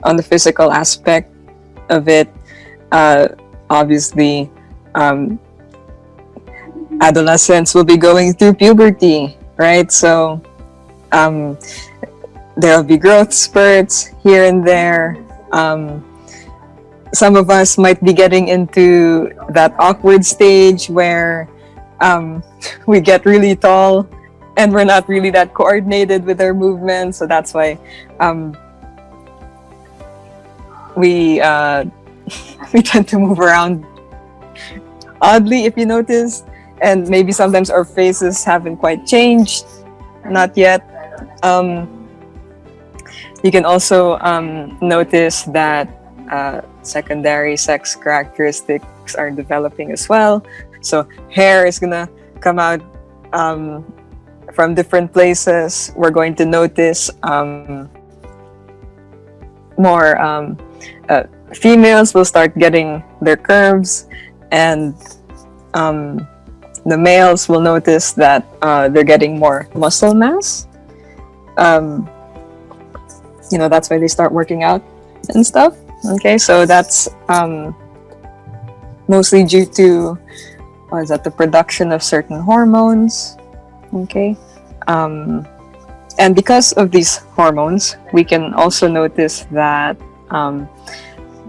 on the physical aspect of it, uh, obviously, um, adolescents will be going through puberty, right? So um, there'll be growth spurts here and there. Um, some of us might be getting into that awkward stage where um, we get really tall and we're not really that coordinated with our movements. So that's why um, we we tend to move around oddly, if you notice, and maybe sometimes our faces haven't quite changed, not yet. Um, you can also notice that secondary sex characteristics are developing as well. So hair is gonna come out um, from different places. We're going to notice more females will start getting their curves, and um, the males will notice that they're getting more muscle mass. Um, that's why they start working out and stuff. Okay, so that's mostly due to what is that, the production of certain hormones. Okay, um, and because of these hormones, we can also notice that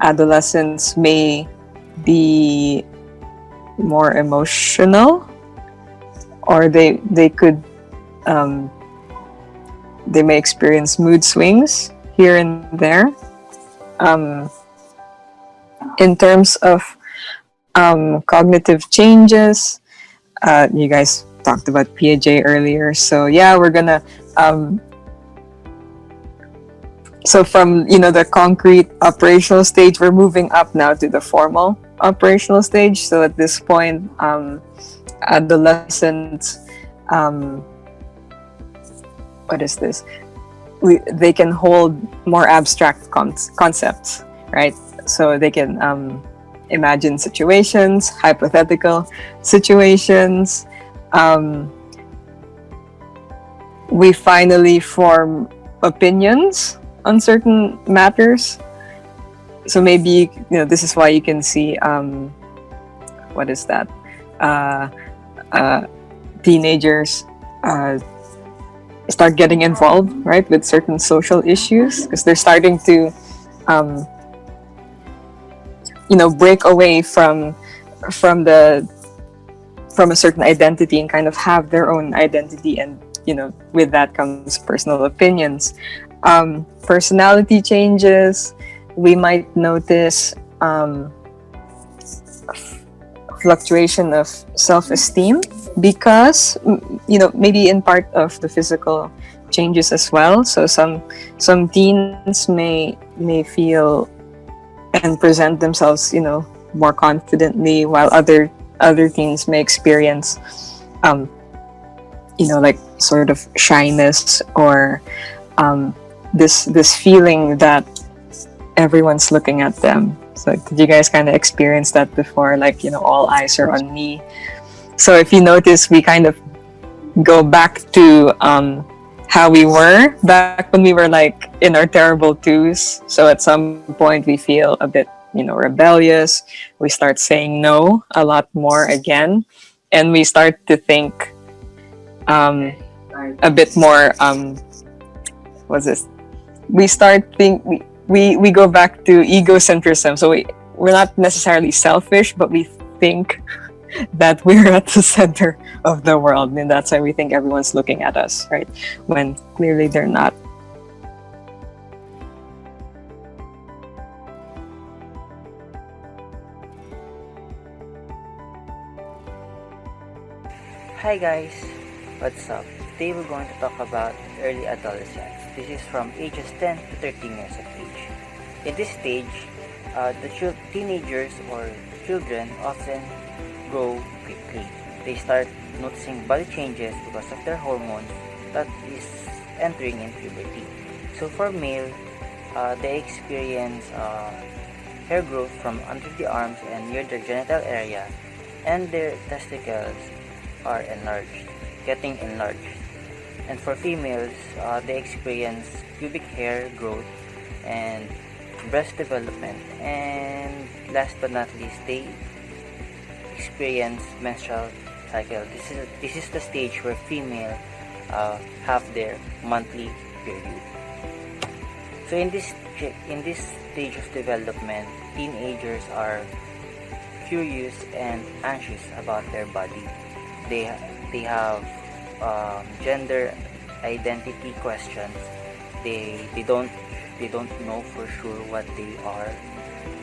adolescents may be more emotional, or they could they may experience mood swings here and there. Um, in terms of cognitive changes, you guys talked about PAJ earlier, so yeah, we're gonna so from the concrete operational stage, we're moving up now to the formal operational stage. So at this point, adolescents, what is this? They can hold more abstract concepts, right? So they can imagine situations, hypothetical situations. We finally form opinions on certain matters. So maybe this is why you can see what is that? Teenagers start getting involved, right, with certain social issues, because they're starting to break away from the from a certain identity and kind of have their own identity, and with that comes personal opinions. Personality changes. We might notice fluctuation of self-esteem, because maybe in part of the physical changes as well. So some teens may feel and present themselves more confidently, while other teens may experience like sort of shyness, or this feeling that everyone's looking at them. So did you guys kind of experience that before, like all eyes are on me? So if you notice, we kind of go back to how we were back when we were like in our terrible twos. So at some point we feel a bit rebellious. We start saying no a lot more again, and we start to think a bit more what's this we start think we go back to egocentrism. So we're not necessarily selfish, but we think that we're at the center of the world, and that's why we think everyone's looking at us, right, when clearly they're not. Hi guys, what's up? Today we're going to talk about early adolescence. This is from ages 10 to 13 years of age. In this stage, the teenagers or children often grow quickly. They start noticing body changes because of their hormones that is entering in puberty. So for male, they experience hair growth from under the arms and near their genital area, and their testicles are getting enlarged. And for females, they experience pubic hair growth and breast development, and last but not least, they experience menstrual cycle. This is the stage where female have their monthly period. So in this stage of development, teenagers are curious and anxious about their body. They have gender identity questions. They don't know for sure what they are,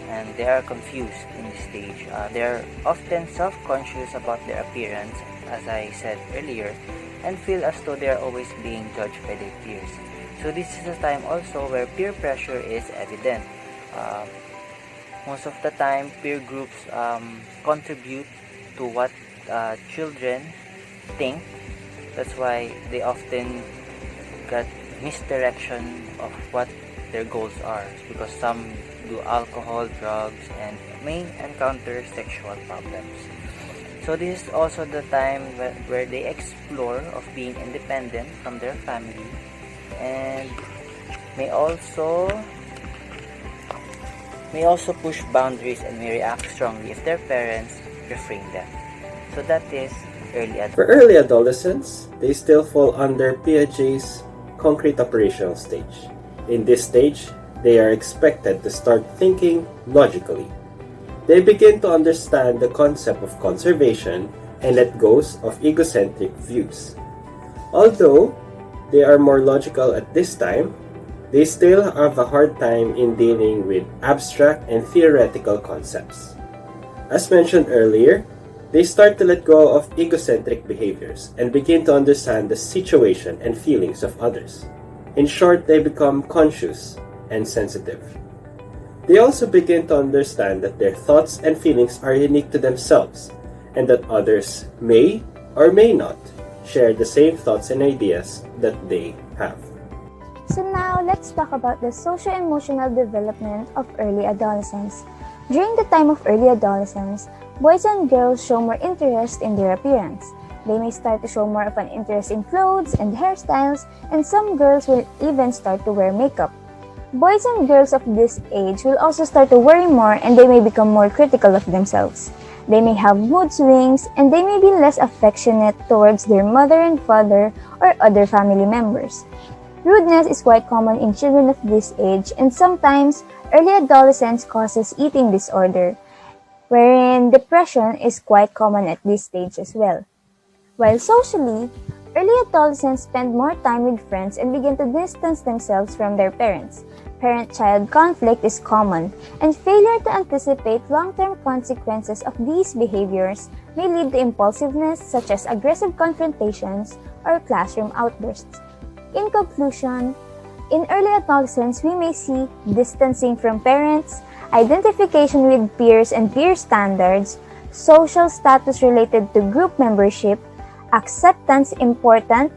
and they are confused in this stage. They are often self-conscious about their appearance, as I said earlier, and feel as though they are always being judged by their peers. So this is a time also where peer pressure is evident. Most of the time, peer groups contribute to what children think. That's why they often get misdirection of what their goals are, because some do alcohol, drugs, and may encounter sexual problems. So this is also the time where they explore of being independent from their family, and may also push boundaries and may react strongly if their parents refrain them. So that is early adolescence. For early adolescents, they still fall under Piaget's concrete operational stage. In this stage, they are expected to start thinking logically. They begin to understand the concept of conservation and let go of egocentric views. Although they are more logical at this time, they still have a hard time in dealing with abstract and theoretical concepts. As mentioned earlier, they start to let go of egocentric behaviors and begin to understand the situation and feelings of others. In short, they become conscious and sensitive. They also begin to understand that their thoughts and feelings are unique to themselves, and that others may or may not share the same thoughts and ideas that they have. So now, let's talk about the socio-emotional development of early adolescence. During the time of early adolescence, boys and girls show more interest in their appearance. They may start to show more of an interest in clothes and hairstyles, and some girls will even start to wear makeup. Boys and girls of this age will also start to worry more, and they may become more critical of themselves. They may have mood swings, and they may be less affectionate towards their mother and father or other family members. Rudeness is quite common in children of this age, and sometimes early adolescence causes eating disorder, wherein depression is quite common at this stage as well. While socially, early adolescents spend more time with friends and begin to distance themselves from their parents. Parent-child conflict is common, and failure to anticipate long-term consequences of these behaviors may lead to impulsiveness such as aggressive confrontations or classroom outbursts. In conclusion, in early adolescence, we may see distancing from parents, identification with peers and peer standards, social status related to group membership, acceptance important,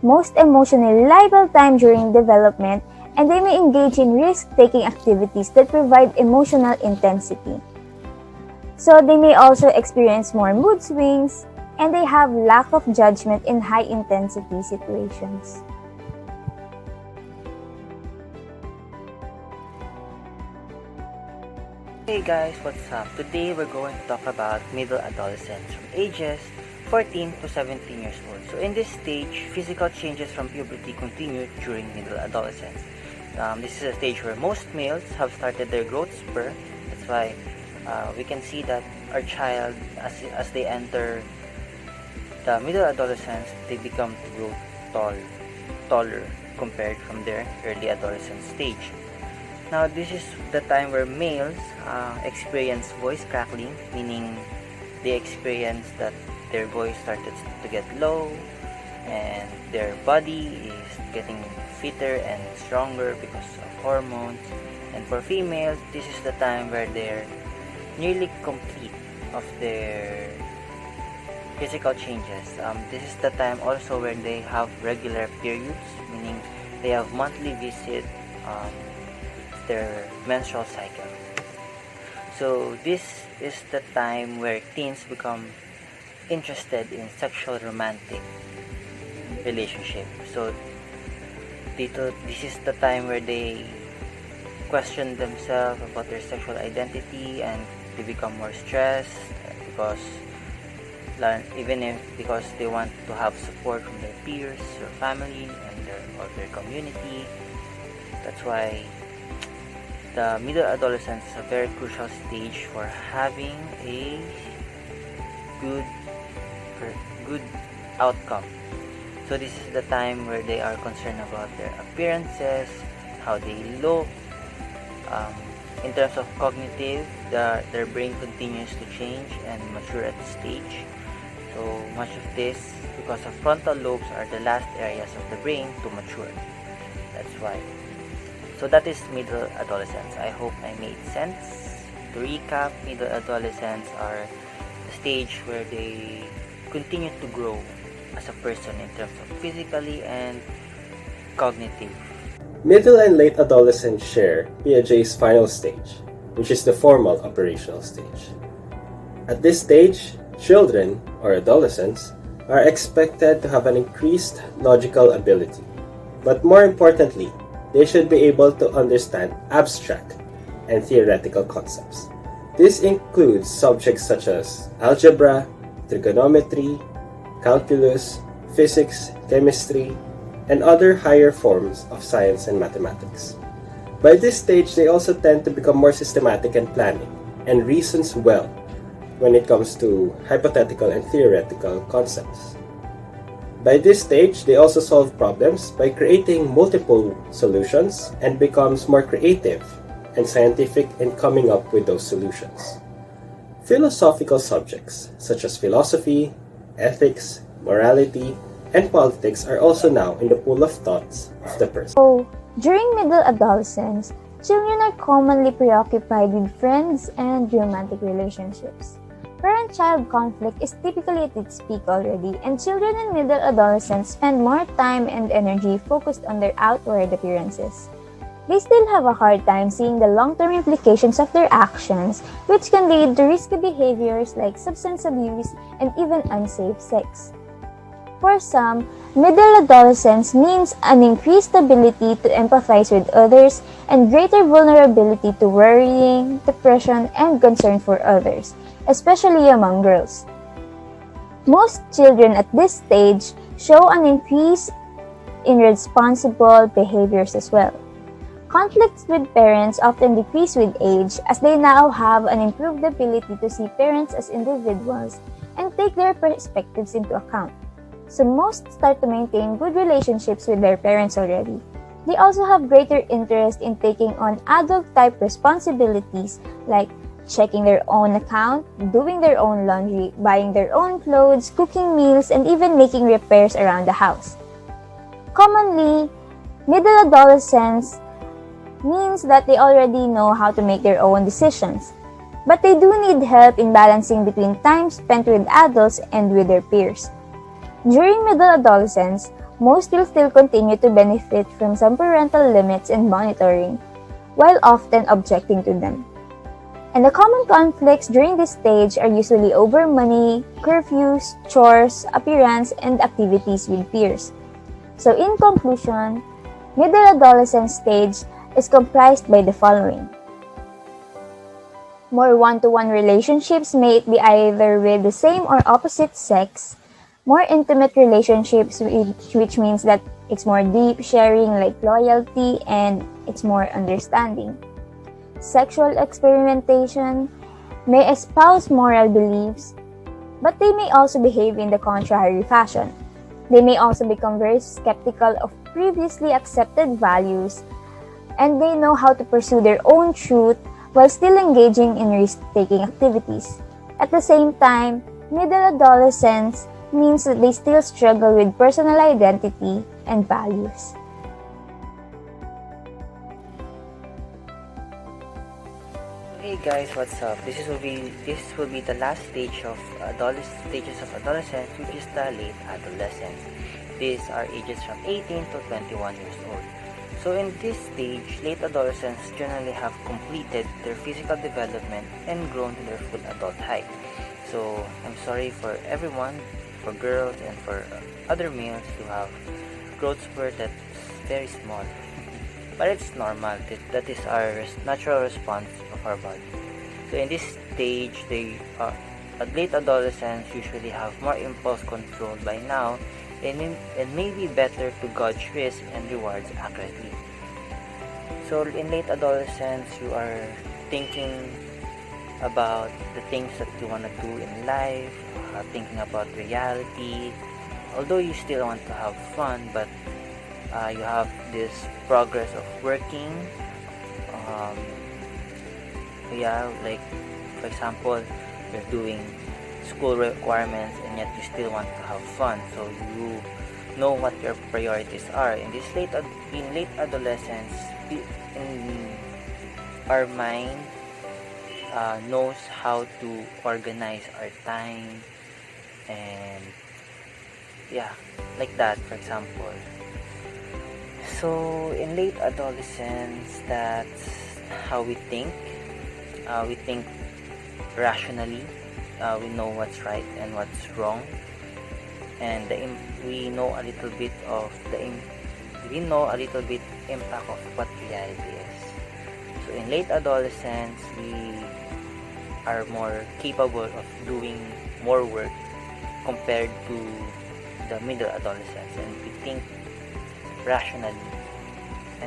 most emotionally liable time during development, and they may engage in risk-taking activities that provide emotional intensity. So they may also experience more mood swings, and they have lack of judgment in high-intensity situations. Hey guys, what's up? Today we're going to talk about middle adolescence from ages 14 to 17 years old. So in this stage, physical changes from puberty continue during middle adolescence. This is a stage where most males have started their growth spur. That's why we can see that our child, as they enter the middle adolescence, they become to grow taller compared from their early adolescent stage. Now, this is the time where males experience voice crackling, meaning they experience that their voice started to get low and their body is getting fitter and stronger because of hormones. And for females, this is the time where they're nearly complete of their physical changes. This is the time also when they have regular periods, meaning they have monthly visit their menstrual cycle. So this is the time where teens become interested in sexual romantic relationship. So this is the time where they question themselves about their sexual identity, and they become more stressed because because they want to have support from their peers or family and their community. That's why the middle adolescence is a very crucial stage for having a good outcome. So this is the time where they are concerned about their appearances, how they look. In terms of cognitive, their brain continues to change and mature at this stage. So much of this because the frontal lobes are the last areas of the brain to mature. That's why. So that is middle adolescence. I hope I made sense. To recap, middle adolescents are the stage where they continue to grow as a person in terms of physically and cognitive. Middle and late adolescents share Piaget's final stage, which is the formal operational stage. At this stage, children, or adolescents, are expected to have an increased logical ability. But more importantly, they should be able to understand abstract and theoretical concepts. This includes subjects such as algebra, trigonometry, calculus, physics, chemistry, and other higher forms of science and mathematics. By this stage, they also tend to become more systematic in planning and reasons well when it comes to hypothetical and theoretical concepts. By this stage, they also solve problems by creating multiple solutions and becomes more creative and scientific in coming up with those solutions. Philosophical subjects such as philosophy, ethics, morality, and politics are also now in the pool of thoughts of the person. So, during middle adolescence, children are commonly preoccupied with friends and romantic relationships. Parent-child conflict is typically at its peak already, and children in middle adolescence spend more time and energy focused on their outward appearances. They still have a hard time seeing the long-term implications of their actions, which can lead to risky behaviors like substance abuse and even unsafe sex. For some, middle adolescence means an increased ability to empathize with others and greater vulnerability to worrying, depression, and concern for others, especially among girls. Most children at this stage show an increase in responsible behaviors as well. Conflicts with parents often decrease with age as they now have an improved ability to see parents as individuals and take their perspectives into account. So most start to maintain good relationships with their parents already. They also have greater interest in taking on adult-type responsibilities like checking their own account, doing their own laundry, buying their own clothes, cooking meals, and even making repairs around the house. Commonly, middle adolescence means that they already know how to make their own decisions, but they do need help in balancing between time spent with adults and with their peers. During middle adolescence, most will still continue to benefit from some parental limits and monitoring, while often objecting to them. And the common conflicts during this stage are usually over money, curfews, chores, appearance, and activities with peers. So in conclusion, middle adolescence stage is comprised by the following. More one-to-one relationships, may it be either with the same or opposite sex. More intimate relationships, which means that it's more deep sharing like loyalty and it's more understanding. Sexual experimentation may espouse moral beliefs, but they may also behave in the contrary fashion. They may also become very skeptical of previously accepted values, and they know how to pursue their own truth while still engaging in risk-taking activities. At the same time, middle adolescence means that they still struggle with personal identity and values. Hey guys, what's up? This will be the last stage of stages of adolescence, which is the late adolescence. These are ages from 18 to 21 years old. So in this stage, late adolescents generally have completed their physical development and grown to their full adult height. So I'm sorry for everyone, for girls and for other males who have growth spurt that's very small. but it's normal. That is our natural response of our body. So in this stage, late adolescents usually have more impulse control by now, and may be better to gauge risk and rewards accurately. So in late adolescence, you are thinking about the things that you want to do in life, thinking about reality. Although you still want to have fun, but you have this progress of working. Like for example, you're doing school requirements and yet you still want to have fun. So you know what your priorities are. In late adolescence, in our mind knows how to organize our time, and like that, for example. So in late adolescence, that's how we think. We think rationally. We know what's right and what's wrong, and we know a little bit impact of what reality is. So in late adolescence, we are more capable of doing more work compared to the middle adolescence, and we think rationally.